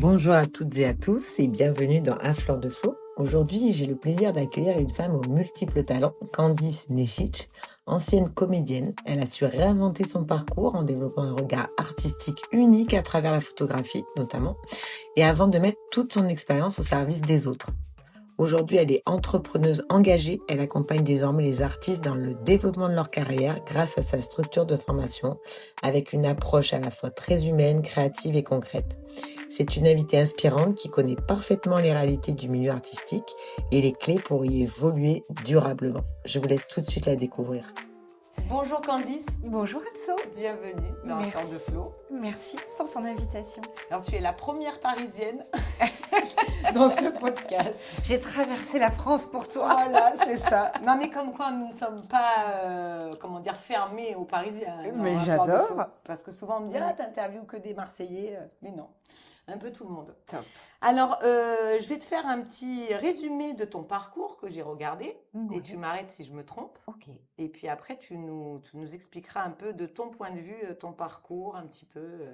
Bonjour à toutes et à tous et bienvenue dans Un fleur de flot. Aujourd'hui, j'ai le plaisir d'accueillir une femme aux multiples talents, Candice Nešić, ancienne comédienne. Elle a su réinventer son parcours en développant un regard artistique unique à travers la photographie notamment, et avant de mettre toute son expérience au service des autres. Aujourd'hui, elle est entrepreneuse engagée. Elle accompagne désormais les artistes dans le développement de leur carrière grâce à sa structure de formation, avec une approche à la fois très humaine, créative et concrète. C'est une invitée inspirante qui connaît parfaitement les réalités du milieu artistique et les clés pour y évoluer durablement. Je vous laisse tout de suite la découvrir. Bonjour Candice, Bonjour Anso, bienvenue dans Un fleur de flot. merci pour ton invitation. Alors tu es la première parisienne dans ce podcast. J'ai traversé la France pour toi. Voilà, c'est ça. Non, mais comme quoi nous ne sommes pas, fermés aux Parisiens. Mais Un j'adore. fleur de flot. Parce que souvent on me dit, t'interviews que des Marseillais. Mais non, un peu tout le monde. Top. Alors, je vais te faire un petit résumé de ton parcours que j'ai regardé. Et tu m'arrêtes si je me trompe. Ok. Et puis après, tu nous expliqueras un peu de ton point de vue, ton parcours, un petit peu.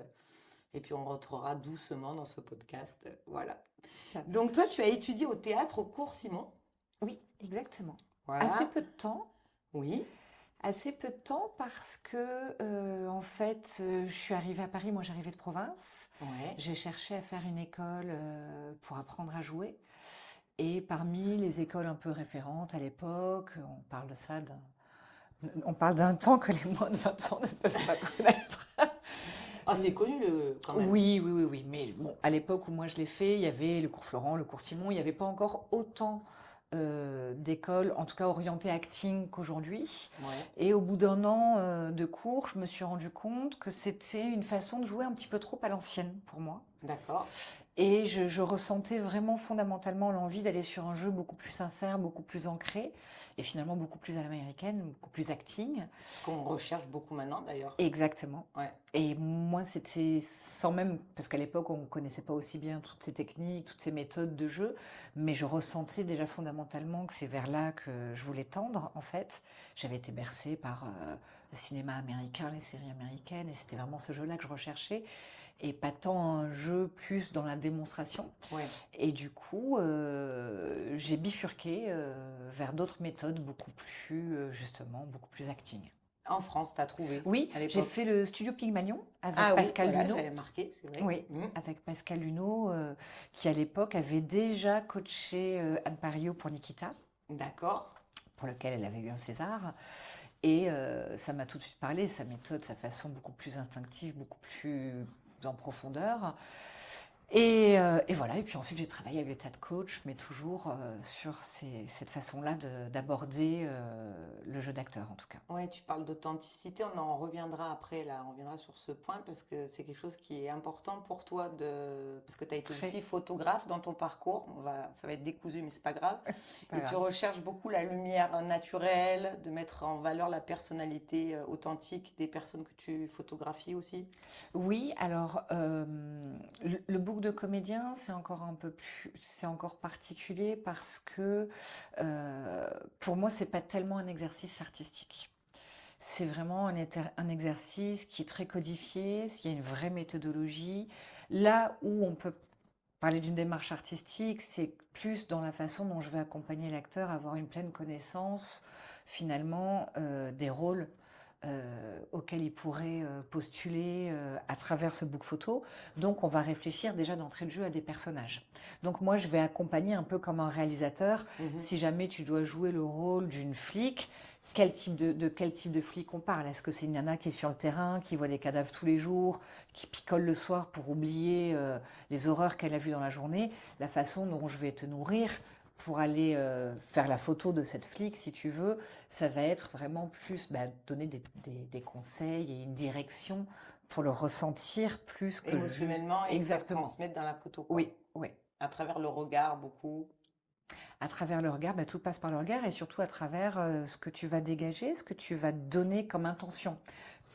Et puis on rentrera doucement dans ce podcast. Voilà. Ça va. Donc toi, tu as étudié au théâtre au cours Simon. Oui, exactement. Voilà. Assez peu de temps. Oui. Assez peu de temps parce que, en fait, je suis arrivée à Paris, moi j'arrivais de province. Ouais. J'ai cherché à faire une école pour apprendre à jouer. Et parmi les écoles un peu référentes à l'époque, on parle d'un temps que les moins de 20 ans ne peuvent pas connaître. Ah, c'est connu quand même. Oui. Mais bon, à l'époque où moi je l'ai fait, il y avait le cours Florent, le cours Simon, il n'y avait pas encore autant d'écoles, en tout cas orientées acting qu'aujourd'hui. Ouais. Et au bout d'un an de cours, je me suis rendu compte que c'était une façon de jouer un petit peu trop à l'ancienne pour moi. D'accord. Et je ressentais vraiment fondamentalement l'envie d'aller sur un jeu beaucoup plus sincère, beaucoup plus ancré, et finalement beaucoup plus à l'américaine, beaucoup plus acting. Ce qu'on recherche beaucoup maintenant d'ailleurs. Exactement. Ouais. Et moi, c'était sans même, parce qu'à l'époque, on ne connaissait pas aussi bien toutes ces techniques, toutes ces méthodes de jeu, mais je ressentais déjà fondamentalement que c'est vers là que je voulais tendre, en fait. J'avais été bercée par le cinéma américain, les séries américaines, et c'était vraiment ce jeu-là que je recherchais, et pas tant un jeu plus dans la démonstration. Ouais. Et du coup, j'ai bifurqué vers d'autres méthodes beaucoup plus, justement, beaucoup plus acting. En France, tu as trouvé Oui, à l'époque. j'ai fait le studio Pygmalion avec Ah Pascal oui, voilà, Luneau. j'avais marqué, c'est vrai. Oui, avec Pascal Luneau, qui à l'époque avait déjà coaché Anne Parillo pour Nikita, D'accord. pour lequel elle avait eu un César. Et ça m'a tout de suite parlé, sa méthode, sa façon beaucoup plus instinctive, beaucoup plus en profondeur. Et voilà, et puis ensuite j'ai travaillé avec des tas de coachs, mais toujours sur cette façon-là d'aborder le jeu d'acteur en tout cas. Ouais, tu parles d'authenticité, on en reviendra après, là, on reviendra sur ce point parce que c'est quelque chose qui est important pour toi parce que tu as été Très. aussi photographe dans ton parcours, ça va être décousu mais c'est pas grave. C'est pas Et tu grave. recherches beaucoup la lumière naturelle, de mettre en valeur la personnalité authentique des personnes que tu photographies aussi. Oui, alors le book de comédien, c'est encore particulier parce que pour moi, c'est pas tellement un exercice artistique. C'est vraiment un exercice qui est très codifié, il y a une vraie méthodologie. Là où on peut parler d'une démarche artistique, c'est plus dans la façon dont je vais accompagner l'acteur à avoir une pleine connaissance finalement des rôles auxquels il pourrait postuler à travers ce book photo. Donc on va réfléchir déjà d'entrée de jeu à des personnages. Donc moi je vais accompagner un peu comme un réalisateur. Si jamais tu dois jouer le rôle d'une flic, quel type de flic on parle? Est-ce que c'est une nana qui est sur le terrain, qui voit des cadavres tous les jours, qui picole le soir pour oublier les horreurs qu'elle a vues dans la journée? La façon dont je vais te nourrir pour aller faire la photo de cette flic, si tu veux, ça va être vraiment plus donner des conseils et une direction pour le ressentir plus que Émotionnellement et que ça se Exactement. transmette dans la photo, quoi. Oui, oui. À travers le regard, beaucoup. À travers le regard, tout passe par le regard et surtout à travers ce que tu vas dégager, ce que tu vas donner comme intention.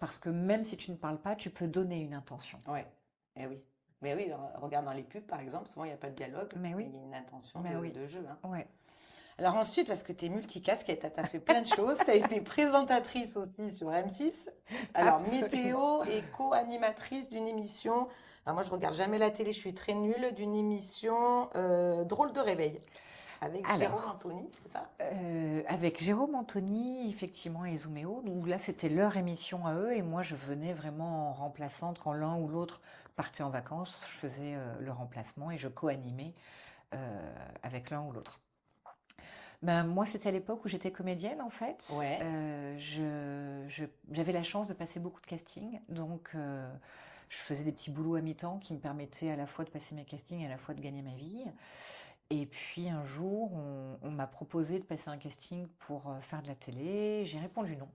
Parce que même si tu ne parles pas, tu peux donner une intention. Ouais, eh oui. Mais oui, regarde dans les pubs, par exemple, souvent il n'y a pas de dialogue, Mais oui. il y a une intention Mais oui. de jeu. Hein. Ouais. Alors ensuite, parce que tu es multicasquette, tu as fait plein de choses. Tu as été présentatrice aussi sur M6. Alors, Absolument. météo et co-animatrice d'une émission. Alors moi, je regarde jamais la télé, je suis très nulle. D'une émission Drôle de réveil avec Jérôme Alors, Anthony, c'est ça? avec Jérôme Anthony, effectivement, et Zooméo, où là, c'était leur émission à eux, et moi, je venais vraiment en remplaçante quand l'un ou l'autre partait en vacances. Je faisais le remplacement et je co-animais avec l'un ou l'autre. Ben, moi, c'était à l'époque où j'étais comédienne, en fait. Ouais. J'avais la chance de passer beaucoup de castings, donc je faisais des petits boulots à mi-temps qui me permettaient à la fois de passer mes castings et à la fois de gagner ma vie. Et puis un jour, on m'a proposé de passer un casting pour faire de la télé. J'ai répondu non.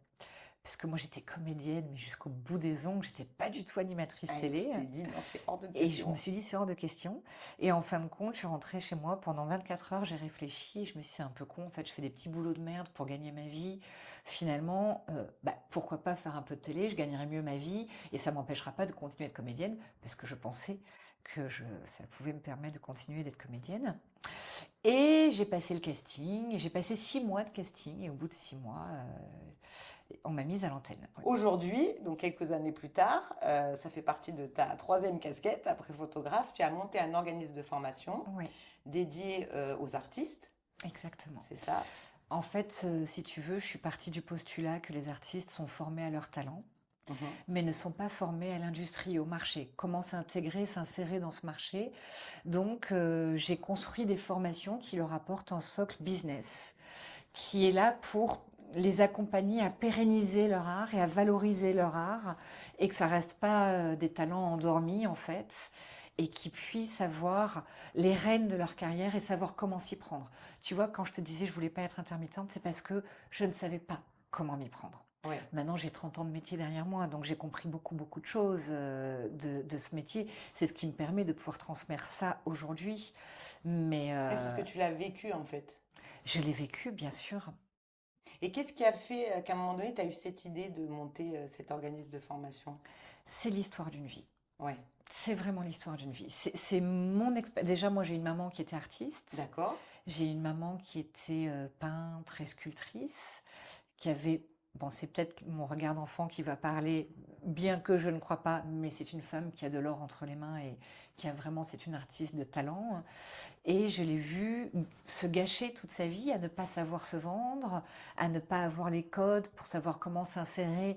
Parce que moi, j'étais comédienne, mais jusqu'au bout des ongles, j'étais pas du tout animatrice Ah, et tu télé. t'es dit, non, c'est hors de Et je me question. suis dit, c'est hors de question. Et en fin de compte, je suis rentrée chez moi pendant 24 heures, j'ai réfléchi. Et je me suis dit, c'est un peu con. En fait, je fais des petits boulots de merde pour gagner ma vie. Finalement, bah, pourquoi pas faire un peu de télé? Je gagnerai mieux ma vie. Et ça m'empêchera pas de continuer à être comédienne. Parce que je pensais que ça pouvait me permettre de continuer d'être comédienne. Et j'ai passé le casting. Et j'ai passé 6 mois de casting. Et au bout de 6 mois, on m'a mise à l'antenne. Ouais. Aujourd'hui, donc quelques années plus tard, ça fait partie de ta troisième casquette, après photographe, tu as monté un organisme de formation Ouais, dédié aux artistes, exactement. c'est ça? En fait, si tu veux, je suis partie du postulat que les artistes sont formés à leur talent, Mhm. mais ne sont pas formés à l'industrie et au marché. Comment s'intégrer, s'insérer dans ce marché? Donc, j'ai construit des formations qui leur apportent un socle business, qui est là pour les accompagner à pérenniser leur art et à valoriser leur art, et que ça reste pas des talents endormis en fait, et qu'ils puissent avoir les rênes de leur carrière et savoir comment s'y prendre. Tu vois, quand je te disais je voulais pas être intermittente, c'est parce que je ne savais pas comment m'y prendre. Ouais. Maintenant, j'ai 30 ans de métier derrière moi, donc j'ai compris beaucoup, beaucoup de choses de ce métier. C'est ce qui me permet de pouvoir transmettre ça aujourd'hui. Mais Mais c'est parce que tu l'as vécu en fait. je l'ai vécu, bien sûr. Et qu'est-ce qui a fait qu'à un moment donné, tu as eu cette idée de monter cet organisme de formation? C'est l'histoire d'une vie. Ouais, C'est vraiment l'histoire d'une vie. C'est mon expérience. Déjà, moi, j'ai une maman qui était artiste. d'accord. J'ai une maman qui était peintre et sculptrice, qui avait, bon, c'est peut-être mon regard d'enfant qui va parler, bien que je ne crois pas, mais c'est une femme qui a de l'or entre les mains et qui a vraiment, c'est une artiste de talent. Et je l'ai vue se gâcher toute sa vie à ne pas savoir se vendre, à ne pas avoir les codes pour savoir comment s'insérer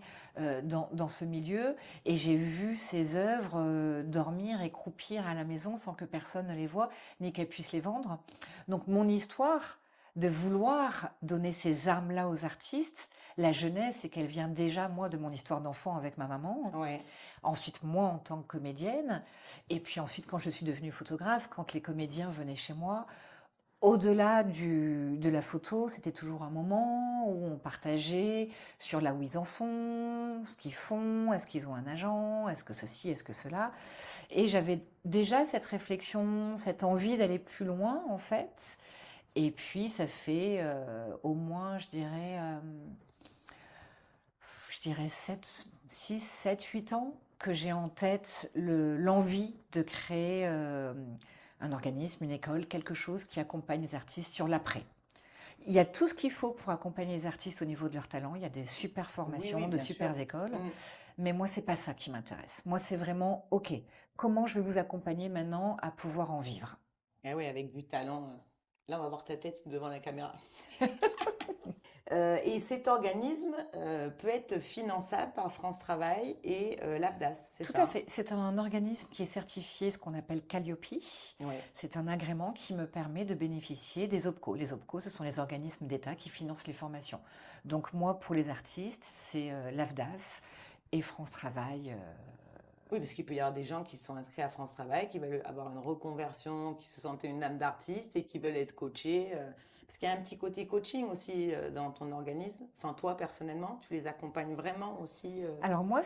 dans ce milieu. Et j'ai vu ses œuvres dormir et croupir à la maison sans que personne ne les voie, ni qu'elle puisse les vendre. Donc mon histoire de vouloir donner ces armes-là aux artistes, la jeunesse, c'est qu'elle vient déjà, moi, de mon histoire d'enfant avec ma maman. Ouais. Ensuite, moi, en tant que comédienne. Et puis ensuite, quand je suis devenue photographe, quand les comédiens venaient chez moi, au-delà de la photo, c'était toujours un moment où on partageait sur là où ils en sont, ce qu'ils font, est-ce qu'ils ont un agent, est-ce que ceci, est-ce que cela. Et j'avais déjà cette réflexion, cette envie d'aller plus loin, en fait. Et puis, ça fait au moins, je dirais 7, 6, 7, 8 ans que j'ai en tête l'envie de créer un organisme, une école, quelque chose qui accompagne les artistes sur l'après. Il y a tout ce qu'il faut pour accompagner les artistes au niveau de leur talent. Il y a des super Oui, formations, oui, de bien sûr. super écoles. Mm. Mais moi, c'est pas ça qui m'intéresse. Moi, c'est vraiment, OK, comment je vais vous accompagner maintenant à pouvoir en vivre? Eh oui, avec du talent. Là, on va voir ta tête devant la caméra. Et cet organisme peut être finançable par France Travail et l'APDAS, c'est Tout à ça? fait. C'est un organisme qui est certifié, ce qu'on appelle Calliope. Ouais. C'est un agrément qui me permet de bénéficier des OPCO. Les OPCO, ce sont les organismes d'État qui financent les formations. Donc moi, pour les artistes, c'est l'AFDAS et France Travail. Oui, parce qu'il peut y avoir des gens qui sont inscrits à France Travail, qui veulent avoir une reconversion, qui se sentent une âme d'artiste et qui veulent être coachés. Parce qu'il y a un petit côté coaching aussi dans ton organisme. Enfin, toi, personnellement, tu les accompagnes vraiment aussi. Alors moi,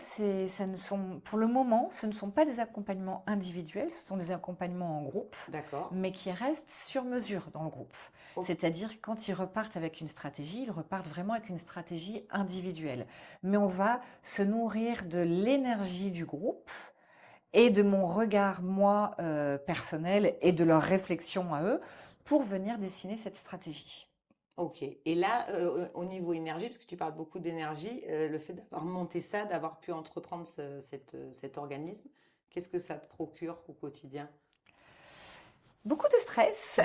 pour le moment, ce ne sont pas des accompagnements individuels, ce sont des accompagnements en groupe, D'accord. mais qui restent sur mesure dans le groupe. Ok. C'est-à-dire que quand ils repartent avec une stratégie, ils repartent vraiment avec une stratégie individuelle. Mais on va se nourrir de l'énergie du groupe et de mon regard, moi, personnel, et de leur réflexion à eux, pour venir dessiner cette stratégie. Ok. Et là, au niveau énergie, parce que tu parles beaucoup d'énergie, le fait d'avoir monté ça, d'avoir pu entreprendre cet organisme, qu'est-ce que ça te procure au quotidien? Beaucoup de stress,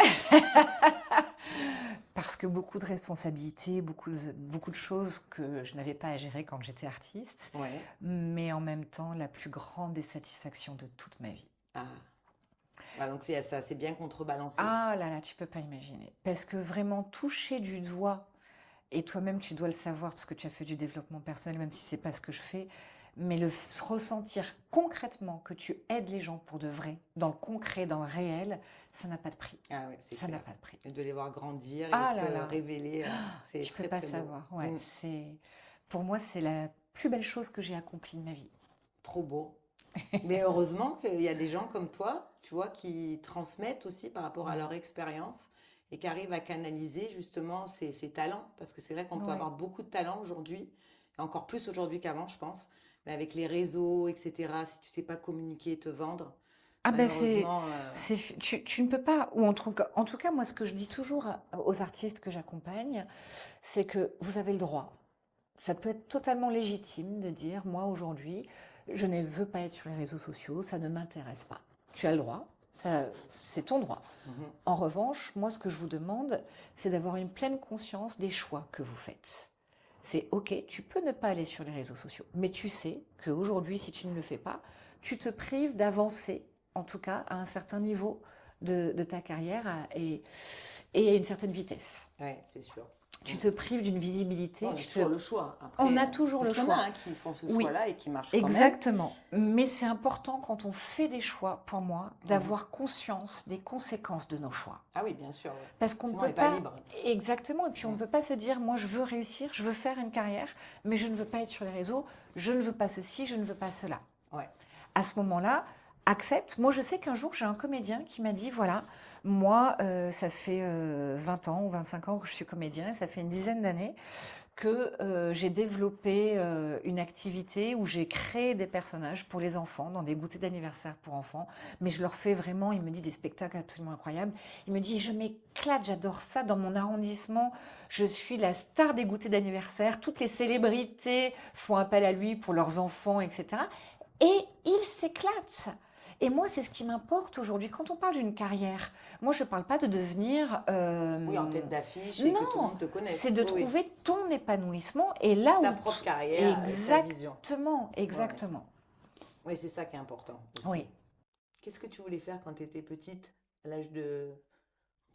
parce que beaucoup de responsabilités, beaucoup de choses que je n'avais pas à gérer quand j'étais artiste, Ouais. mais en même temps, la plus grande des satisfactions de toute ma vie. Ah. Ah, donc ça s'est bien contrebalancé. Ah là là, tu peux pas imaginer. Parce que vraiment toucher du doigt, et toi-même tu dois le savoir parce que tu as fait du développement personnel, même si c'est pas ce que je fais, mais ressentir concrètement que tu aides les gens pour de vrai, dans le concret, dans le réel, ça n'a pas de prix. Ah ouais, c'est Ça n'a clair. pas de prix. Et de les voir grandir et Ah se là là, révéler, c'est tu peux très pas très beau. savoir. Ouais, Mm. pour moi, c'est la plus belle chose que j'ai accomplie de ma vie. Trop beau. Mais heureusement qu'il y a des gens comme toi, tu vois, qui transmettent aussi par rapport à leur Ouais, expérience et qui arrivent à canaliser justement ces talents. Parce que c'est vrai qu'on peut ouais. avoir beaucoup de talents aujourd'hui, et encore plus aujourd'hui qu'avant, je pense. Mais avec les réseaux, etc., si tu sais pas communiquer et te vendre, Ah ben malheureusement, tu ne peux pas, ou en tout cas, moi, ce que je dis toujours aux artistes que j'accompagne, c'est que vous avez le droit. Ça peut être totalement légitime de dire, moi aujourd'hui, je ne veux pas être sur les réseaux sociaux, ça ne m'intéresse pas. Tu as le droit, ça, c'est ton droit. mhm. En revanche, moi, ce que je vous demande, c'est d'avoir une pleine conscience des choix que vous faites. C'est OK, tu peux ne pas aller sur les réseaux sociaux, mais tu sais qu'aujourd'hui, si tu ne le fais pas, tu te prives d'avancer, en tout cas à un certain niveau de ta carrière et à une certaine vitesse. Ouais, c'est sûr. Mm. Tu te prives d'une Bon, visibilité, on a toujours le choix. on Après, a toujours parce le qu'il y en a choix. hein, qui font ce Oui, choix-là et qui marchent quand même. exactement. Mais c'est important quand on fait des choix, pour moi, Mhm. d'avoir conscience des conséquences de nos choix. Ah oui, bien sûr, ouais. Parce qu'on ne Sinon, on peut n'est pas pas, libre. exactement, et puis on ne Mm. peut pas se dire, moi je veux réussir, je veux faire une carrière, mais je ne veux pas être sur les réseaux, je ne veux pas ceci, je ne veux pas cela. Ouais. À ce moment-là, accepte. Moi, je sais qu'un jour, j'ai un comédien qui m'a dit, voilà, moi, ça fait 20 ans ou 25 ans que je suis comédien, ça fait une dizaine d'années que j'ai développé une activité où j'ai créé des personnages pour les enfants, dans des goûters d'anniversaire pour enfants. Mais je leur fais vraiment, il me dit, des spectacles absolument incroyables. Il me dit, je m'éclate, j'adore ça dans mon arrondissement. Je suis la star des goûters d'anniversaire. Toutes les célébrités font appel à lui pour leurs enfants, etc. Et il s'éclate. Et moi, c'est ce qui m'importe aujourd'hui. Quand on parle d'une carrière, moi, je ne parle pas de devenir... Oui, en tête d'affiche et que tout le non, monde te c'est connaisse. de Oui, oui. trouver ton épanouissement et là Ta où... propre carrière avec ta vision. Exactement, Ouais, ouais. exactement. Oui, c'est ça qui est important aussi. Oui. Qu'est-ce que tu voulais faire quand tu étais petite, à l'âge de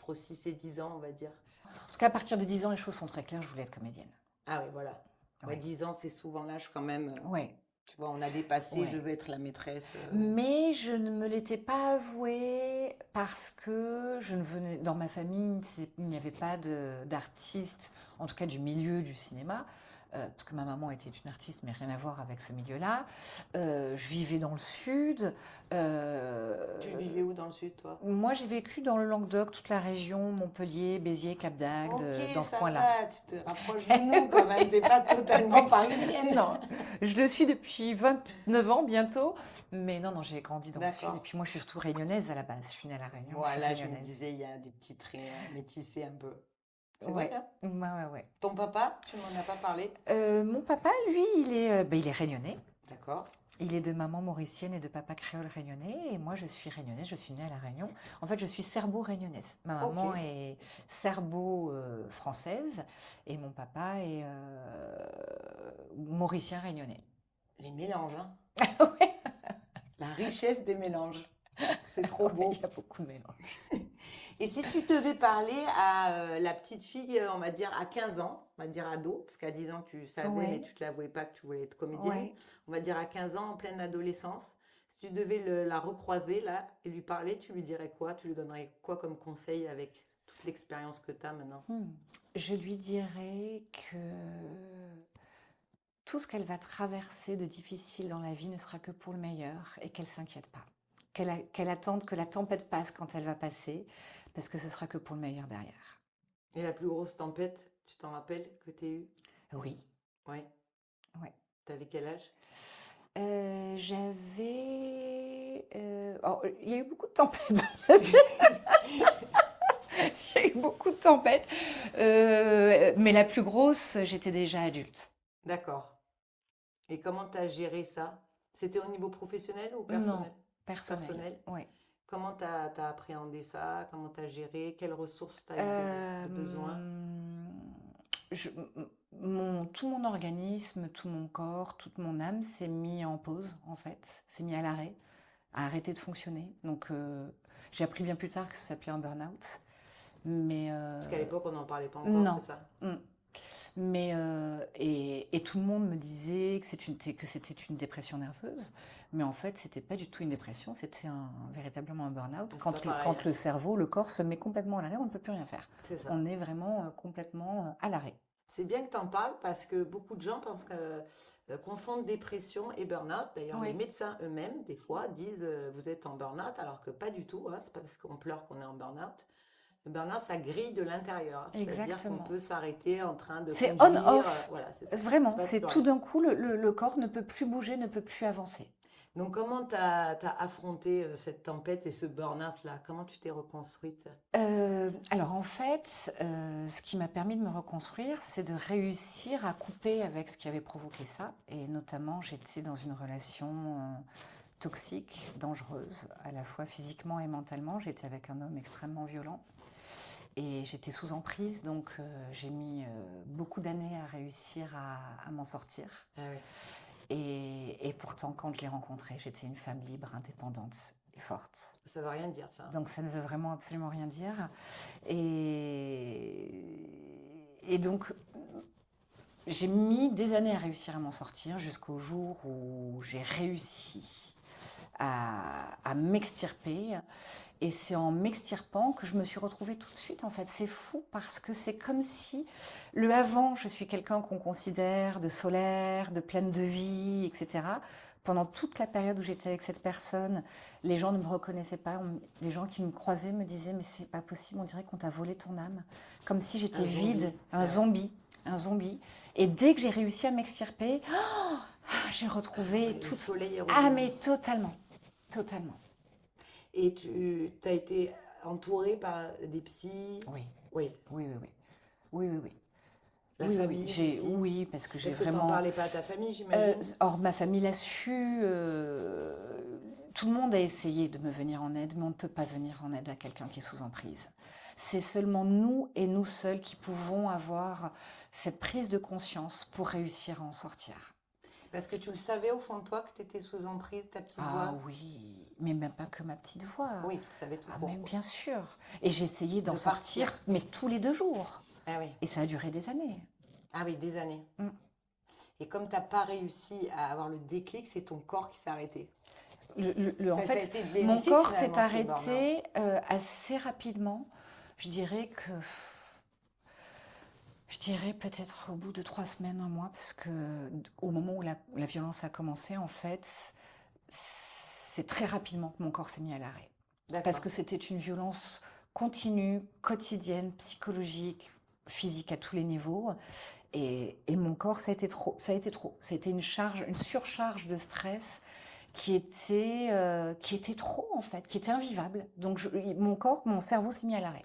entre 6 et 10 ans, on va dire? En tout cas, à partir de 10 ans, les choses sont très claires. Je voulais être comédienne. Ah oui, voilà. Ouais, Oui, 10 ans, c'est souvent l'âge quand même. oui, Tu vois, on a dépassé, je oui. veux être la maîtresse. Mais je ne me l'étais pas avoué parce que je ne venais, dans ma famille, il n'y avait pas d'artiste, en tout cas du milieu du cinéma, parce que ma maman était une artiste, mais rien à voir avec ce milieu-là. Je vivais dans le sud. Tu vivais où dans le sud, toi? Moi, j'ai vécu dans le Languedoc, toute la région, Montpellier, Béziers, Cap d'Agde, Ok, dans ce ça coin-là. va, tu te rapproches de nous quand même, t'es pas totalement parisienne. Non, je le suis depuis 29 ans bientôt, mais non, non, j'ai grandi dans le sud. Et D'accord. puis moi, je suis surtout réunionnaise à la base. Je suis née à La Réunion, je suis Voilà, je me réunionnaise. disais, il y a des petits traits métissés un peu. C'est vrai, Ouais, hein? ouais, ouais, ouais. Ton papa, tu m'en as pas parlé? Mon papa, lui, il est réunionnais. D'accord. Il est de maman mauricienne et de papa créole réunionnais. Et moi, je suis réunionnaise, je suis née à La Réunion. En fait, je suis serbo-réunionnaise. Ma Ok. maman est serbo-française et mon papa est mauricien réunionnais. Les mélanges, hein? Ouais, La richesse des mélanges. C'est trop ouais, il beau. y a beaucoup de mélange. Et si tu devais parler à la petite fille, on va dire à 15 ans, on va dire ado, parce qu'à 10 ans tu savais, mais Ouais, tu ne te l'avouais pas que tu voulais être comédienne, ouais. on va dire à 15 ans, en pleine adolescence, si tu devais la recroiser là et lui parler, tu lui dirais quoi? Tu lui donnerais quoi comme conseil avec toute l'expérience que tu as maintenant? Hmm. Je lui dirais que tout ce qu'elle va traverser de difficile dans la vie ne sera que pour le meilleur et qu'elle s'inquiète pas. Qu'elle attende que la tempête passe quand elle va passer, parce que ce sera que pour le meilleur derrière. Et la plus grosse tempête, tu t'en rappelles que tu as eue? Oui, Ouais. ouais. T'avais quel âge? Il y a eu beaucoup de tempêtes. Il y a eu beaucoup de tempêtes. Mais la plus grosse, j'étais déjà adulte. D'accord. Et comment tu as géré ça? C'était au niveau professionnel ou Non, personnel? personnel, Personnel. ouais. Comment tu as appréhendé ça? Comment tu as géré? Quelles ressources tu as eu de besoin? Euh, tout mon organisme, tout mon corps, toute mon âme s'est mis en pause, en fait, s'est mis à l'arrêt, a arrêté de fonctionner. Donc, j'ai appris bien plus tard que ça s'appelait un burn-out. Mais Parce qu'à l'époque, on n'en parlait pas encore, c'est non. ça? Mm. Mais et tout le monde me disait que c'était une dépression nerveuse, mais en fait, c'était pas du tout une dépression, c'était véritablement un burn-out. Mais c'est pas pareil, Quand hein. le cerveau, le corps se met complètement à l'arrêt, on ne peut plus rien faire. C'est ça. On est vraiment complètement à l'arrêt. C'est bien que tu en parles parce que beaucoup de gens pensent que confondent dépression et burn-out. D'ailleurs, les Oui, médecins eux-mêmes, des fois, disent vous êtes en burn-out, alors que pas du tout, hein. C'est pas parce qu'on pleure qu'on est en burn-out. Le burn-out, ça grille de l'intérieur, hein. C'est-à-dire qu'on exactement. peut s'arrêter en train de C'est conduire. on-off. Voilà, c'est ça. Il se Vraiment, passe c'est plus tout rien. d'un coup, le corps ne peut plus bouger, ne peut plus avancer. Donc, comment tu as affronté cette tempête et ce burn-out-là? Comment tu t'es reconstruite? Alors en fait, ce qui m'a permis de me reconstruire, c'est de réussir à couper avec ce qui avait provoqué ça. Et notamment, j'étais dans une relation toxique, dangereuse, à la fois physiquement et mentalement. J'étais avec un homme extrêmement violent et j'étais sous emprise, donc j'ai mis beaucoup d'années à réussir à m'en sortir. Ah oui. Et pourtant, quand je l'ai rencontré, j'étais une femme libre, indépendante et forte. Ça veut rien dire, ça, hein. Donc ça ne veut vraiment absolument rien dire. Et donc j'ai mis des années à réussir à m'en sortir jusqu'au jour où j'ai réussi à m'extirper. Et c'est en m'extirpant que je me suis retrouvée tout de suite. En fait, c'est fou parce que c'est comme si le avant, je suis quelqu'un qu'on considère de solaire, de pleine de vie, etc. Pendant toute la période où j'étais avec cette personne, les gens ne me reconnaissaient pas. Les gens qui me croisaient me disaient mais c'est pas possible, on dirait qu'on t'a volé ton âme, comme si j'étais Un zombie. vide, Ah ouais. un zombie. Et dès que j'ai réussi à m'extirper, j'ai retrouvé Le tout. soleil est Ah revenu. mais totalement, totalement. Et tu as été entourée par des psys? Oui, Oui. oui, oui, oui. Oui, oui, oui. La Oui, oui, oui. famille aussi? Oui, parce que j'ai Parce que t'en vraiment. parlais pas à ta famille, j'imagine? Or, ma famille l'a su. Tout le monde a essayé de me venir en aide, mais on ne peut pas venir en aide à quelqu'un qui est sous emprise. C'est seulement nous et nous seuls qui pouvons avoir cette prise de conscience pour réussir à en sortir. Parce que tu le savais au fond de toi que tu étais sous emprise, ta petite Ah voix? oui, mais même pas que ma petite voix. Oui, tu savais tout Ah, court, mais quoi. bien sûr. Et j'essayais d'en De partir. sortir, mais tous les 2 jours. Ah oui. Et ça a duré des années. Ah oui, des années. Mm. Et comme t'as pas réussi à avoir le déclic, c'est ton corps qui s'est arrêté. En Ça a fait, été mon bénéfique corps s'est finalement, ce burn-out. arrêté assez rapidement. Je dirais que, je dirais peut-être au bout de 3 semaines, un mois, parce que au moment où la violence a commencé, en fait, c'est très rapidement que mon corps s'est mis à l'arrêt. Parce D'accord. que c'était une violence continue, quotidienne, psychologique, physique à tous les niveaux. Et mon corps, ça a été trop. Ça a été trop. C'était une surcharge de stress qui était trop en fait, qui était invivable. Donc mon cerveau s'est mis à l'arrêt.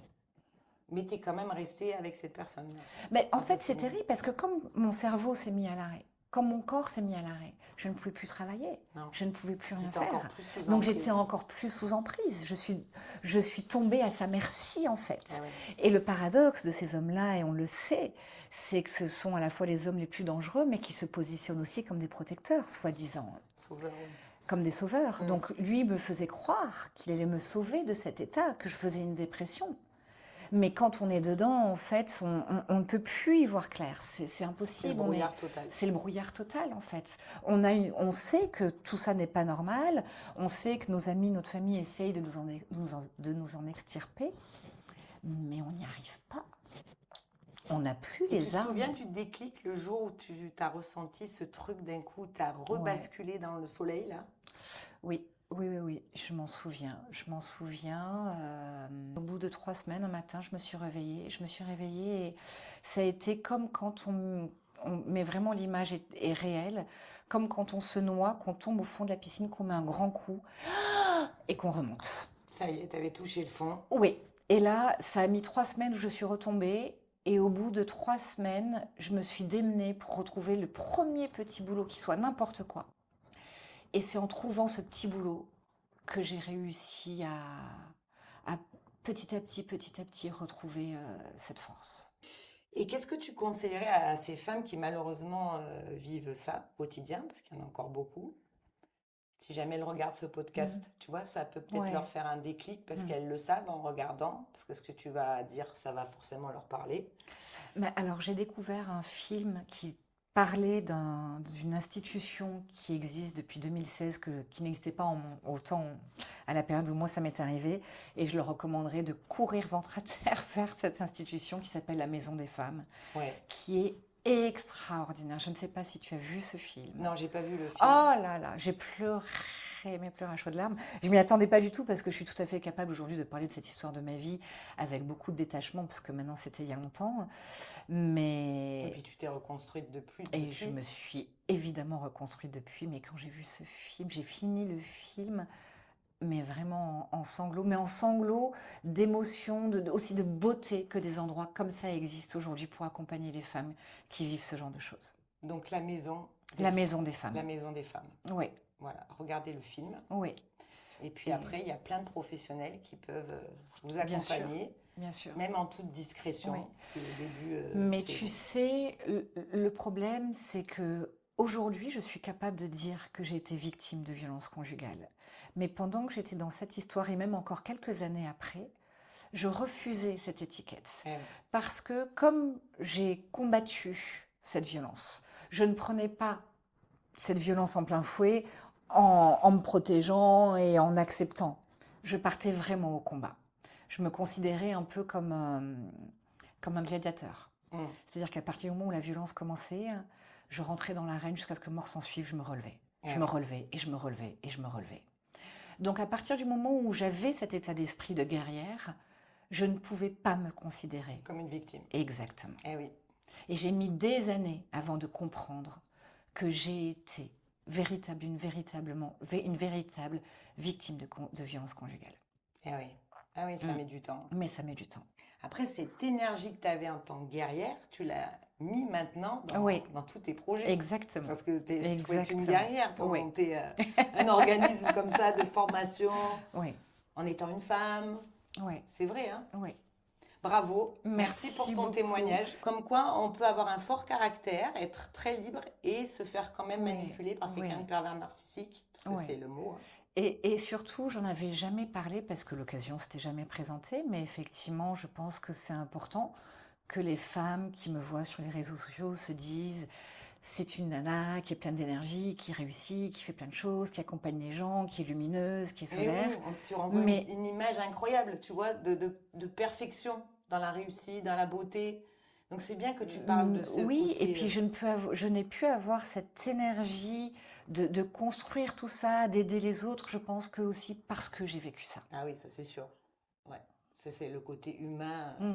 Mais tu es quand même resté avec cette personne-là. Mais en Quand ça fait, s'est c'est mis. terrible parce que comme mon cerveau s'est mis à l'arrêt, comme mon corps s'est mis à l'arrêt, je ne pouvais plus travailler, Non. je ne pouvais plus Tu rien étais encore faire. plus sous Donc j'étais emprise. encore plus sous emprise. Je suis tombée à sa merci en Ah fait. ouais. Et le paradoxe de ces hommes-là, et on le sait, c'est que ce sont à la fois les hommes les plus dangereux, mais qui se positionnent aussi comme des protecteurs, soi-disant, Sauveur, oui. comme des sauveurs. Mm. Donc lui me faisait croire qu'il allait me sauver de cet état, que je faisais une dépression. Mais quand on est dedans, en fait, on ne peut plus y voir clair. C'est C'est le impossible. brouillard total. C'est le brouillard total, en fait. On sait que tout ça n'est pas normal. On sait que nos amis, notre famille essayent de nous en extirper. Mais on n'y arrive pas. On n'a plus Et tu les te armes. souviens du déclic le jour où tu as ressenti ce truc d'un coup, tu as Ouais. rebasculé dans le soleil là? Oui, oui, oui, oui, je m'en souviens. Je m'en souviens. Au bout de 3 semaines, un matin, je me suis réveillée. Je me suis réveillée et ça a été comme quand mais vraiment l'image est réelle, comme quand on se noie, qu'on tombe au fond de la piscine, qu'on met un grand coup et qu'on remonte. Ça y est, tu avais touché le fond. Oui. Et là, ça a mis 3 semaines où je suis retombée Et au bout de 3 semaines, je me suis démenée pour retrouver le premier petit boulot qui soit n'importe quoi. Et c'est en trouvant ce petit boulot que j'ai réussi à petit à petit retrouver cette force. Et qu'est-ce que tu conseillerais à ces femmes qui malheureusement vivent ça au quotidien, parce qu'il y en a encore beaucoup? Si jamais elles regardent ce Mm. podcast, tu vois, ça peut peut-être leur Ouais. faire un déclic parce Mm. qu'elles le savent en regardant, parce que ce que tu vas dire, ça va forcément leur parler. Mais alors, j'ai découvert un film qui parlait d'une institution qui existe depuis 2016, qui n'existait pas autant à la période où moi ça m'est arrivé. Et je leur recommanderais de courir ventre à terre vers cette institution qui s'appelle la Maison des Femmes, Ouais. qui est extraordinaire. Je ne sais pas si tu as vu ce film. Non, j'ai pas vu le film. Oh là là, j'ai pleuré, mais pleuré à chaudes larmes. Je m'y attendais pas du tout parce que je suis tout à fait capable aujourd'hui de parler de cette histoire de ma vie avec beaucoup de détachement parce que maintenant c'était il y a longtemps. Et puis Mais tu t'es reconstruite et je depuis. me suis évidemment reconstruite depuis. Mais quand j'ai vu ce film, j'ai fini le film, mais vraiment en sanglots, mais en sanglots d'émotion, aussi de beauté que des endroits comme ça existent aujourd'hui pour accompagner les femmes qui vivent ce genre de choses. Donc la maison des, La f- Maison des la Femmes. maison des femmes. Oui, Voilà, regardez le film. oui. Et puis Et après, il y a plein de professionnels qui peuvent vous bien sûr, accompagner, bien sûr. même en toute discrétion. Oui. Parce qu'au début, Mais c'est... tu sais, le problème, c'est que aujourd'hui, je suis capable de dire que j'ai été victime de violences conjugales. Mais pendant que j'étais dans cette histoire, et même encore quelques années après, je refusais cette étiquette. Eh, Parce que comme j'ai combattu cette violence, je ne prenais pas cette violence en plein fouet en me protégeant et en acceptant. Je partais vraiment au combat. Je me considérais un peu comme un gladiateur. mm, C'est-à-dire qu'à partir du moment où la violence commençait, je rentrais dans l'arène jusqu'à ce que mort s'en suive, je me relevais. eh Je me oui. relevais et je me relevais et je me relevais. Donc à partir du moment où j'avais cet état d'esprit de guerrière, je ne pouvais pas me considérer Comme une victime. exactement. Eh oui. Et j'ai mis des années avant de comprendre que j'ai été une véritable victime de violence conjugale. Eh oui. Ah oui, ça Mm. met du temps. Mais ça met du temps. Après, cette énergie que tu avais en tant que guerrière, tu l'as mis maintenant Oui, dans tous tes projets. exactement. Parce que il faut être une Exactement. guerrière pour Oui, monter un organisme comme ça de formation oui, en étant une femme. oui, C'est vrai, hein? oui. Bravo. Merci pour Merci ton beaucoup. témoignage. Comme quoi, on peut avoir un fort caractère, être très libre et se faire quand même Oui, manipuler par quelqu'un oui, de pervers narcissique. Parce que oui. c'est le mot. Hein. Et surtout, j'en avais jamais parlé parce que l'occasion s'était jamais présentée, mais effectivement, je pense que c'est important que les femmes qui me voient sur les réseaux sociaux se disent c'est une nana qui est pleine d'énergie, qui réussit, qui fait plein de choses, qui accompagne les gens, qui est lumineuse, qui est Et solaire. oui, tu renvoies Mais une image incroyable, tu vois, de perfection dans la réussite, dans la beauté. Donc c'est bien que tu parles de ce oui, et côté. puis je n'ai pu avoir cette énergie de construire tout ça, d'aider les autres, je pense que aussi parce que j'ai vécu ça. Ah oui, ça c'est sûr. Ouais, ça c'est le côté humain Mm,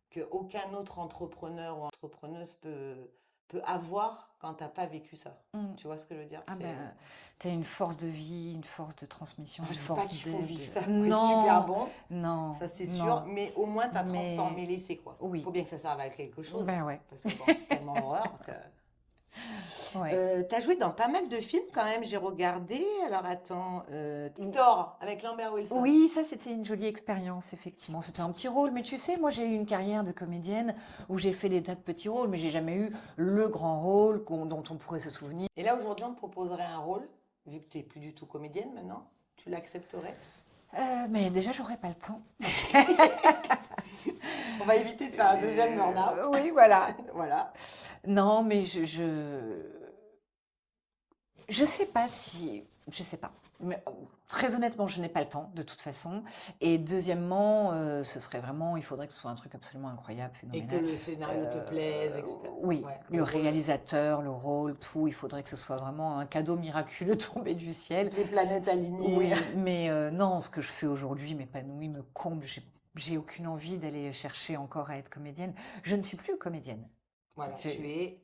que aucun autre entrepreneur ou entrepreneuse peut avoir quand t'as pas vécu ça. mm. Tu vois ce que je veux dire? Ah ben, tu as une force de vie, une force de transmission, Je une dis pas force qu'il faut d'aide. vivre ça pour être super Non, bon, non, ça c'est sûr, non. mais au moins tu as transformé Mais l'essai quoi. oui, Faut bien que ça serve à quelque chose, ben ouais, parce que bon, c'est tellement horreur que... ouais. T'as joué dans pas mal de films quand même, j'ai regardé. Alors attends, Thor avec Lambert Wilson. Oui, ça c'était une jolie expérience, effectivement. C'était un petit rôle, mais tu sais, moi j'ai eu une carrière de comédienne où j'ai fait des tas de petits rôles, mais j'ai jamais eu le grand rôle dont on pourrait se souvenir. Et là aujourd'hui on te proposerait un rôle, vu que tu n'es plus du tout comédienne maintenant, tu l'accepterais? Mais déjà, j'aurais pas le temps. On va éviter de faire un deuxième burn-out. Oui, voilà. Voilà. Non, mais je sais pas je sais pas. Mais, très honnêtement, je n'ai pas le temps de toute façon. Et deuxièmement, ce serait vraiment, il faudrait que ce soit un truc absolument incroyable, Et que phénoménal. le scénario te plaise, etc. Oui, Ouais, le rôle. réalisateur, le rôle, tout, il faudrait que ce soit vraiment un cadeau miraculeux tombé du ciel. Les planètes alignées. Oui, mais non, ce que je fais aujourd'hui m'épanouit, me comble. J'ai aucune envie d'aller chercher encore à être comédienne. Je ne suis plus comédienne. Voilà, J'ai- tu es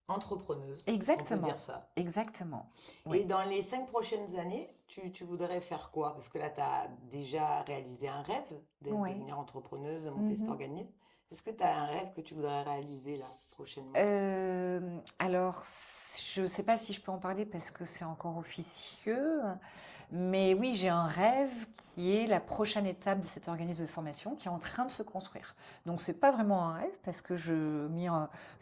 entrepreneuse, on peut dire Exactement, ça. exactement. Et Oui, dans les 5 prochaines années, tu voudrais faire quoi? Parce que là, tu as déjà réalisé un rêve de oui. devenir entrepreneuse, de monter cet Mhm. organisme. Est-ce que tu as un rêve que tu voudrais réaliser là, prochainement? Alors, je ne sais pas si je peux en parler parce que c'est encore officieux, mais oui, j'ai un rêve qui est la prochaine étape de cet organisme de formation qui est en train de se construire. Donc, c'est pas vraiment un rêve parce que je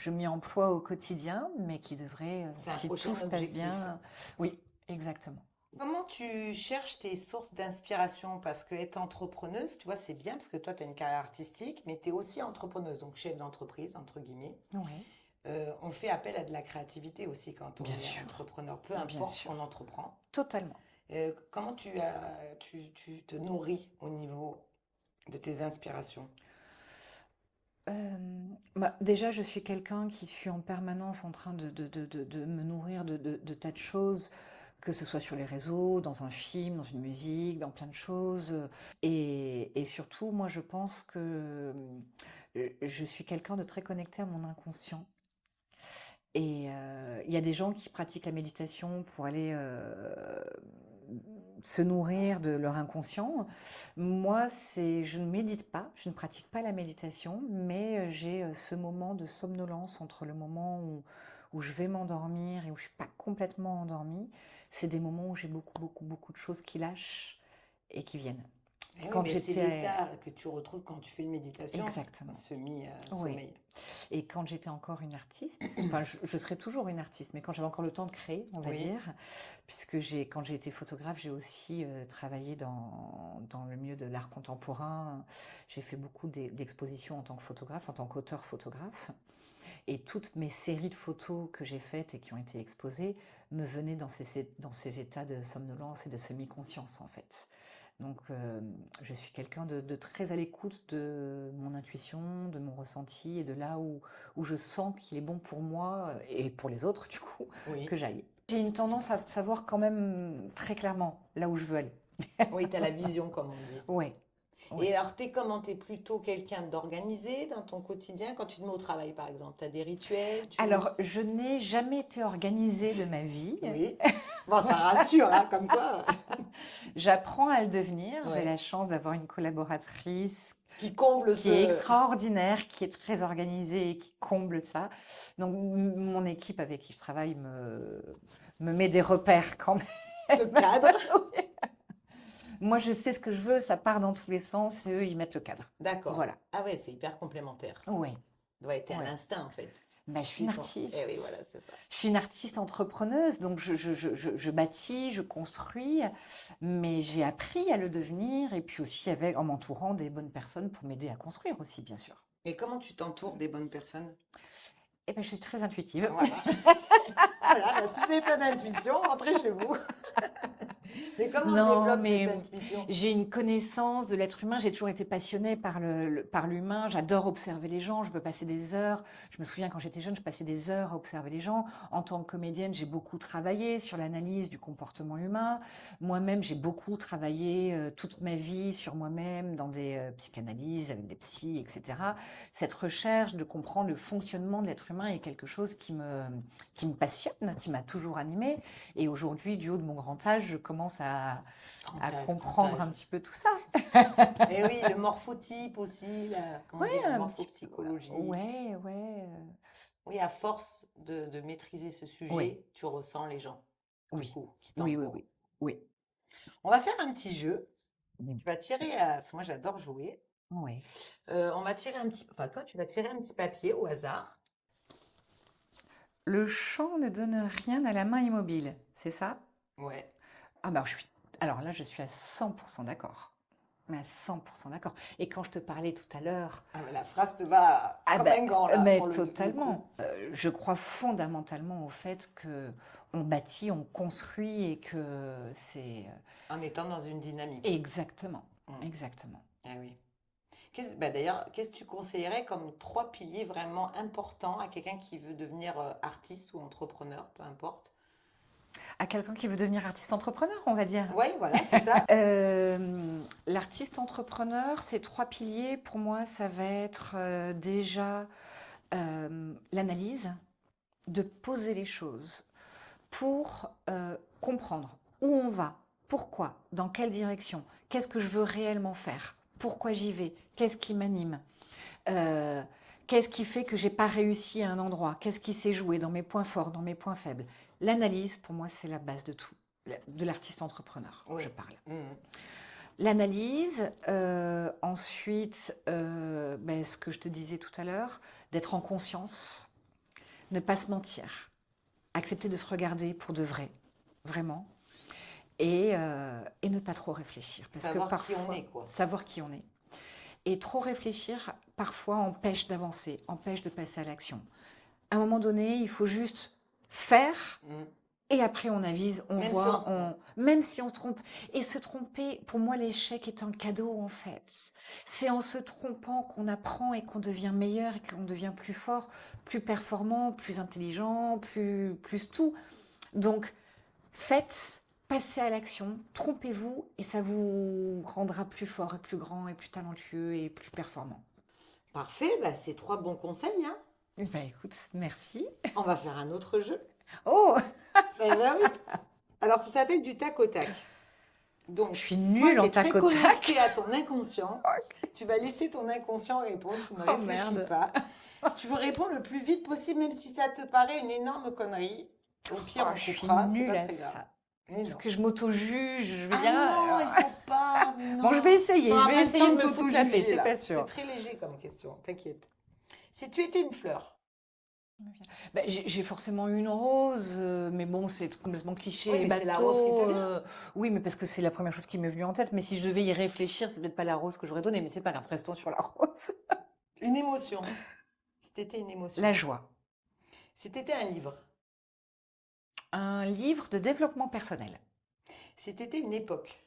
m'y emploie au quotidien, mais qui devrait, C'est un si tout prochain se passe objectif. bien, oui, exactement. Comment tu cherches tes sources d'inspiration? Parce que être entrepreneuse, tu vois, c'est bien parce que toi, tu as une carrière artistique, mais tu es aussi entrepreneuse, donc chef d'entreprise, entre guillemets. Oui, On fait appel à de la créativité aussi quand bien on est sûr, entrepreneur, peu bien importe ce sûr, qu'on entreprend. totalement. Comment tu te nourris au niveau de tes inspirations? Déjà, je suis quelqu'un qui suis en permanence en train de me nourrir de tas de choses, que ce soit sur les réseaux, dans un film, dans une musique, dans plein de choses. Et surtout, moi, je pense que je suis quelqu'un de très connecté à mon inconscient. Et il y a des gens qui pratiquent la méditation pour aller se nourrir de leur inconscient. Moi, je ne médite pas, je ne pratique pas la méditation, mais j'ai ce moment de somnolence entre le moment où je vais m'endormir et où je suis pas complètement endormie. C'est des moments où j'ai beaucoup, beaucoup, beaucoup de choses qui lâchent et qui viennent. Eh oui, Quand mais c'est j'étais... l'état que tu retrouves quand tu fais une méditation, Exactement. Oui. semi-sommeil. Et quand j'étais encore une artiste, enfin je serai toujours une artiste, mais quand j'avais encore le temps de créer, on va Oui, dire, puisque quand j'ai été photographe, j'ai aussi travaillé dans le milieu de l'art contemporain. J'ai fait beaucoup d'expositions en tant que photographe, en tant qu'auteur photographe. Et toutes mes séries de photos que j'ai faites et qui ont été exposées me venaient dans ces états de somnolence et de semi-conscience, en fait. Donc, je suis quelqu'un de très à l'écoute de mon intuition, de mon ressenti et de là où je sens qu'il est bon pour moi et pour les autres, du coup, oui. que j'aille. J'ai une tendance à savoir quand même très clairement là où je veux aller. Oui, tu as la vision, comme on dit. Ouais, ouais. Et alors, comment t'es plutôt quelqu'un d'organisé dans ton quotidien quand tu te mets au travail, par exemple? Tu as des rituels, Alors, je n'ai jamais été organisée de ma vie. Oui. Bon, ça rassure, hein, comme quoi. J'apprends à le devenir. J'ai la Ouais. chance d'avoir une collaboratrice Qui comble qui est ce extraordinaire, qui est très organisée et qui comble ça. Donc, mon équipe avec qui je travaille me met des repères quand ce même. cadre. Moi, je sais ce que je veux, ça part dans tous les sens et eux, ils mettent le cadre. D'accord. Voilà. Ah ouais, c'est hyper complémentaire. Ouais, Ça doit être un ouais. instinct, en fait. Ben, je suis une Eh artiste. oui, voilà, c'est ça. Je suis une artiste entrepreneuse, donc je bâtis, je construis, mais j'ai appris à le devenir et puis aussi en m'entourant des bonnes personnes pour m'aider à construire aussi, bien sûr. Et comment tu t'entoures des bonnes personnes? Et ben, je suis très intuitive. Voilà. Voilà, bah, si vous n'avez pas d'intuition, rentrez chez vous. Mais comment on Non, développe cette mais intuition? j'ai une connaissance de l'être humain. J'ai toujours été passionnée par l'humain. J'adore observer les gens. Je peux passer des heures. Je me souviens quand j'étais jeune, je passais des heures à observer les gens. En tant que comédienne, j'ai beaucoup travaillé sur l'analyse du comportement humain. Moi-même, j'ai beaucoup travaillé toute ma vie sur moi-même dans des psychanalyses avec des psys, etc. Cette recherche de comprendre le fonctionnement de l'être humain est quelque chose qui me passionne, qui m'a toujours animée. Et aujourd'hui, du haut de mon grand âge, je commence à Grand comprendre un âge. petit peu tout ça. Et oui, le morphotype aussi, comment Ouais, dire, la un petit peu. morphopsychologie. Ouais, ouais. Oui, à force de maîtriser ce Ouais, sujet, tu ressens les gens, du oui. coup, qui Oui, oui, t'entourent. oui. Oui. On va faire un petit jeu. Mm. Tu vas tirer, parce que moi j'adore jouer. Ouais. On va tirer un petit, enfin toi tu vas tirer un petit papier au hasard. Le champ ne donne rien à la main immobile, c'est ça? Ouais. Ah bah alors là, je suis à 100% d'accord. Mais à 100% d'accord. Et quand je te parlais tout à l'heure, Ah, mais la phrase te va ah comme ben, un gant là, mais pour le coup. totalement. Je crois fondamentalement au fait que on bâtit, on construit et que c'est En étant dans une dynamique. exactement, Mm. exactement. Ah oui. Bah d'ailleurs, qu'est-ce que tu conseillerais comme 3 piliers vraiment importants à quelqu'un qui veut devenir artiste ou entrepreneur, peu importe? À quelqu'un qui veut devenir artiste entrepreneur, on va dire. Oui, voilà, c'est ça. L'artiste entrepreneur, ces trois piliers, pour moi, ça va être déjà l'analyse. de poser les choses pour comprendre où on va, pourquoi, dans quelle direction, qu'est-ce que je veux réellement faire, pourquoi j'y vais, qu'est-ce qui m'anime, euh, qu'est-ce qui fait que j'ai pas réussi à un endroit, qu'est-ce qui s'est joué dans mes points forts, dans mes points faibles. L'analyse, pour moi, c'est la base de tout, de l'artiste entrepreneur, Oui. je parle. Mhm. L'analyse, ensuite, ce que je te disais tout à l'heure, d'être en conscience, ne pas se mentir, accepter de se regarder pour de vrai, vraiment, et ne pas trop réfléchir. Parce Savoir que qui on parfois, est, quoi. savoir qui on est. Et trop réfléchir, parfois, empêche d'avancer, empêche de passer à l'action. À un moment donné, il faut juste faire, Mhm. et après on avise, on Même si voit, on- même si on se trompe. Et se tromper, pour moi, l'échec est un cadeau, en fait. C'est en se trompant qu'on apprend et qu'on devient meilleur et qu'on devient plus fort, plus performant, plus intelligent, plus tout. Donc, faites, passez à l'action, trompez-vous et ça vous rendra plus fort et plus grand et plus talentueux et plus performant. Parfait, bah, c'est 3 bons conseils, hein. Eh ben, écoute, merci. On va faire un autre jeu. Oh, Eh ben oui. Alors, ça s'appelle du tac au tac. je Donc, suis toi nulle qui en es très tac au tac. connecté à ton inconscient, tu vas laisser ton inconscient répondre, tu ne Oh réfléchis merde. pas. Tu veux répondre le plus vite possible, même si ça te paraît une énorme connerie. Au Oh, pire, on je suis coupera, c'est nulle pas à très grave. ça. Mais Parce non. que je m'auto-juge, je vais Ah bien. non, il faut pas, mais Bon, je non. vais essayer, je T'auras vais pas le essayer temps de de me foutre la paix, t'auto-juger, c'est là. pas C'est sûr. très léger comme question, t'inquiète. Si tu étais une fleur, Ben, j'ai forcément une rose, mais bon, c'est complètement cliché oui, et mais c'est la rose qui te bateau. vient. Oui, mais parce que c'est la première chose qui m'est venue en tête. Mais si je devais y réfléchir, c'est peut-être pas la rose que j'aurais donnée, mais c'est pas grave, restons sur la rose. Une émotion. Si t'étais une La émotion. joie. Si t'étais un livre. Un livre de développement personnel. Si t'étais une époque.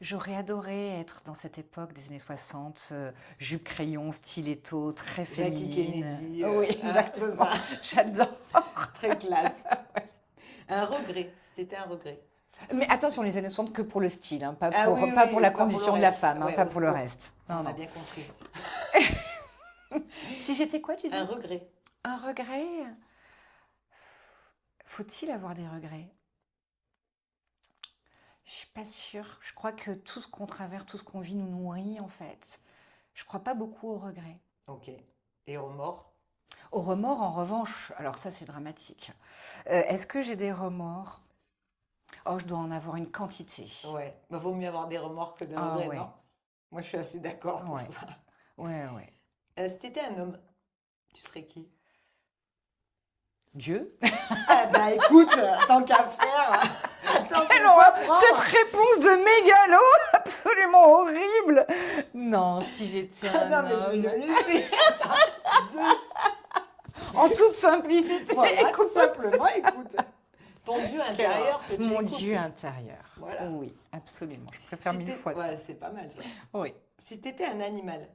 J'aurais adoré être dans cette époque des années 60, jupe crayon, stiletto, très Jackie féminine. Kennedy, Oui, hein, c'est exactement. ça. J'adore. Très classe. Un regret, si t'étais un regret. Mais attention, les années 60 que pour le style, hein, Ah oui, pas pour oui, la pas pour le condition de la reste. femme, hein, Ouais, pas au pour le secours. reste. Non, On a non. bien compris. Si j'étais quoi, tu Un dis? regret. Un regret? Faut-il avoir des regrets? Je suis pas sûre. Je crois que tout ce qu'on traverse, tout ce qu'on vit nous nourrit en fait. Je crois pas beaucoup aux regrets. Ok. Et remords. Aux remords, en revanche, alors ça c'est dramatique. Est-ce que j'ai des remords? Oh, je dois en avoir une quantité. Ouais. Bah, vaut mieux avoir des remords que des Ah regrets, ouais, non? Moi, je suis assez d'accord pour ouais, ça. ouais, ouais. Si t'étais un homme, tu serais qui? Dieu? Ah bah écoute, tant qu'à faire, tant Quelle qu'on horreur! peut Cette prendre. réponse de mégalo absolument horrible! Non, si j'étais Ah non, un mais je vais homme. le laisser. Zeus. En toute simplicité, Voilà, tout écoute. simplement, écoute. Ton Dieu Quelle horreur. intérieur que tu Mon écoutes. Dieu intérieur. Voilà. Oui, absolument. Je préfère Si mille fois ça. Ouais, c'est pas mal ça. Oui. Si t'étais un animal,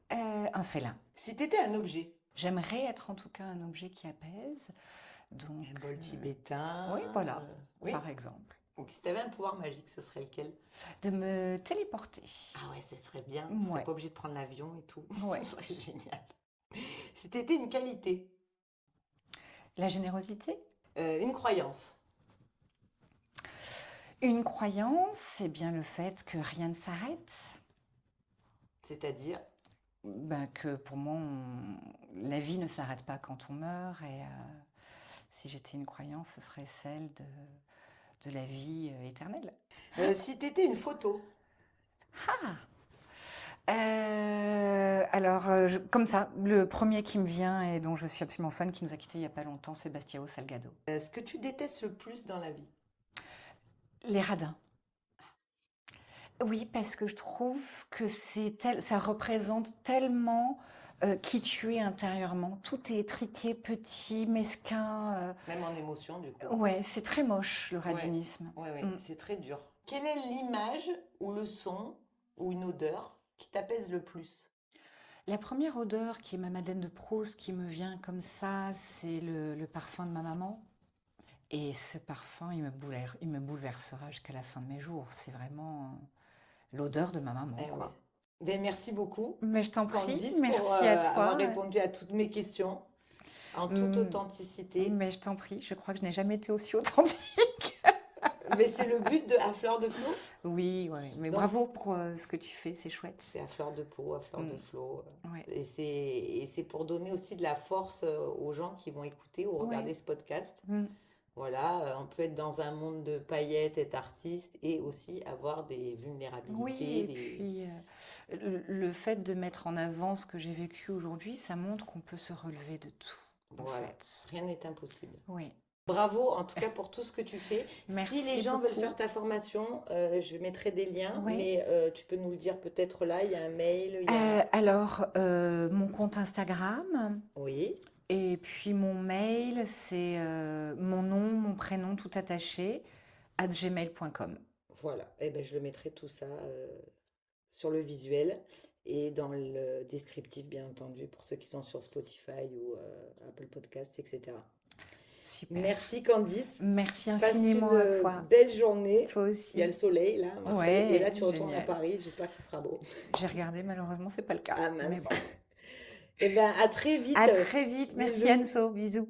Un félin. si t'étais un objet, J'aimerais être en tout cas un objet qui apaise. Donc, un bol tibétain, oui, voilà, oui. par exemple. Donc si t'avais un pouvoir magique, ce serait lequel? De me téléporter. Ah ouais, ce serait bien. Tu serais Ouais, pas obligé de prendre l'avion et tout. ouais. Ce serait génial. Si t'étais une qualité, La générosité. une croyance, Une croyance, c'est bien le fait que rien ne s'arrête. c'est-à-dire, Ben, que pour moi, la vie ne s'arrête pas quand on meurt. Et si j'étais une croyance, ce serait celle de la vie éternelle. si t'étais une photo, Comme ça, le premier qui me vient et dont je suis absolument fan, qui nous a quittés il n'y a pas longtemps, c'est Bastiao Salgado. ce que tu détestes le plus dans la vie. Les radins. Oui, parce que je trouve que ça représente tellement qui tu es intérieurement. Tout est étriqué, petit, mesquin. Même en émotion, du coup. Ouais, c'est très moche le Ouais, radinisme. ouais, Mm. c'est très dur. Quelle est l'image ou le son ou une odeur qui t'apaise le plus? La première odeur qui est ma Madeleine de Proust qui me vient comme ça, c'est le parfum de ma maman. Et ce parfum, il me bouleversera jusqu'à la fin de mes jours. C'est vraiment l'odeur de ma maman, Eh quoi. ouais. Ben, merci beaucoup, Mais je t'en prie, Candice, pour merci à avoir toi. répondu à toutes mes questions. en toute Mm, authenticité. Mais je t'en prie, je crois que je n'ai jamais été aussi authentique. Mais c'est le but de À fleur de flot. Oui, ouais, mais Donc, bravo pour ce que tu fais, c'est chouette. c'est à fleur de peau, à fleur de Mm, flot. Ouais, Et c'est pour donner aussi de la force aux gens qui vont écouter ou ouais. regarder ce podcast. Mm. Voilà, on peut être dans un monde de paillettes, être artiste et aussi avoir des Oui, vulnérabilités, et des... puis le fait de mettre en avant ce que j'ai vécu aujourd'hui, ça montre qu'on peut se relever de tout, en Voilà, fait. rien n'est impossible. Oui, Bravo en tout cas pour tout ce que tu fais. Si les merci gens veulent faire beaucoup. ta formation, je mettrai des liens, Oui. mais tu peux nous le dire peut-être là, il y a un mail, il y a... Alors, mon compte Instagram, Oui, et puis mon mail, c'est mon nom, mon prénom, tout attaché, @gmail.com. voilà. Eh ben, je le mettrai tout ça sur le visuel et dans le descriptif, bien entendu, pour ceux qui sont sur Spotify ou Apple Podcasts, etc. Super. Merci Candice. Merci Passe infiniment à une toi. belle journée. Toi Il y a le aussi. soleil là, à Marseille. Et là, Ouais, tu retournes à génial. Paris. J'espère qu'il fera beau. J'ai regardé, malheureusement, c'est pas le cas. Ah Mais mince. bon. Eh bien, à très vite. À très vite. Merci Bisous. Anso. Bisous.